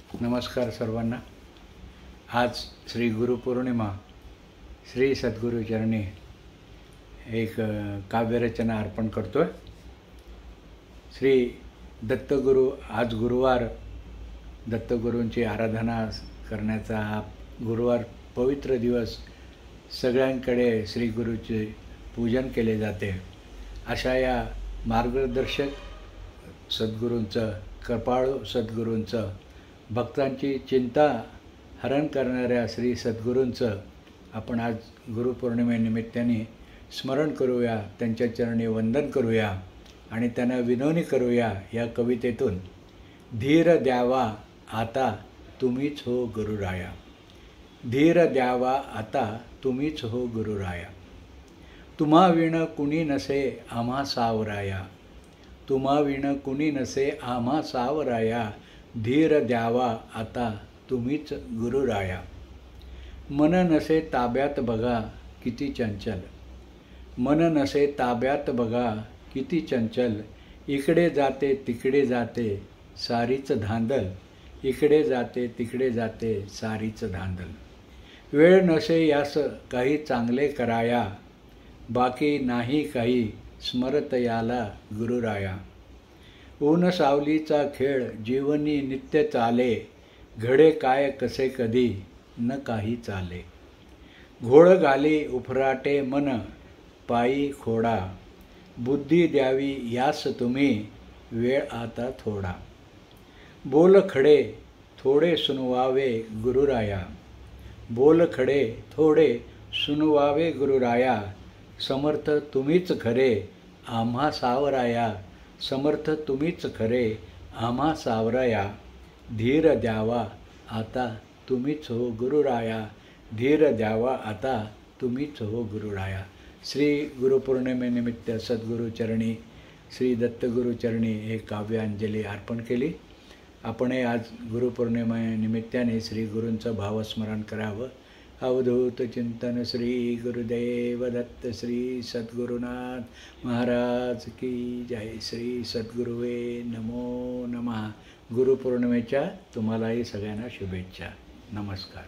नमस्कार सर्वांना। आज श्री गुरुपौर्णिमा। श्री सद्गुरु चरणी एक काव्यरचना अर्पण करतो आहे। श्री दत्तगुरु, आज गुरुवार, दत्तगुरूंची आराधना करण्याचा हा गुरुवार पवित्र दिवस सगळ्यांकडे श्री गुरुचे पूजन केले जाते। अशा या मार्गदर्शक सद्गुरूंचं, कृपाळू सद्गुरूंचं, भक्तांची चिंता हरण करणाऱ्या श्री सद्गुरूंचं आपण आज गुरुपौर्णिमेनिमित्ताने स्मरण करूया, त्यांच्या चरणी वंदन करूया आणि त्यांना विनवणी करूया। या कवितेतून धीर द्यावा आता तुम्हीच हो गुरुराया, धीर द्यावा आता तुम्हीच हो गुरुराया, तुम्हा विण कुणी नसे आम्हा सावराया, तुम्हा विण कुणी नसे आम्हा सावराया, धीर द्यावा आता तुम्हीच गुरुराया। मन नसे ताब्यात बघा किती चंचल, मन नसे ताब्यात बघा किती चंचल, इकडे जाते तिकडे जाते सारीच धांदल, इकडे जाते तिकडे जाते सारीच धांदल। वेळ नसे यास काही चांगले कराया, बाकी नाही काही स्मरत याला गुरुराया। ऊन सावलीचा खेळ जीवनी नित्य चाले, घडे काय कसे कधी न काही चाले। घोळ घाली उफराटे मन पायी खोडा, बुद्धी द्यावी यास तुम्ही वेळ आता थोडा। बोल खडे थोडे सुनवावे गुरुराया, बोल खडे थोडे सुनवावे गुरुराया, समर्थ तुम्हीच खरे आम्हा सावराया, समर्थ तुम्हीच खरे आम्हा सावराया, धीर द्यावा आता तुम्हीच हो गुरुराया, धीर द्यावा आता तुम्हीच हो गुरुराया। श्री गुरुपौर्णिमेनिमित्त सद्गुरुचरणी, श्री दत्तगुरुचरणी हे काव्यांजली अर्पण केली। आपण आज गुरुपौर्णिमेनिमित्ताने श्री गुरूंचं भावस्मरण करावं। अवधूत चिंतन श्री गुरुदेव दत्त श्री सद्गुरुनाथ महाराज की जय। श्री सद्गुरुवे नमो नमः। गुरुपौर्णिमेच्या तुम्हालाही सगळ्यांना शुभेच्छा। नमस्कार।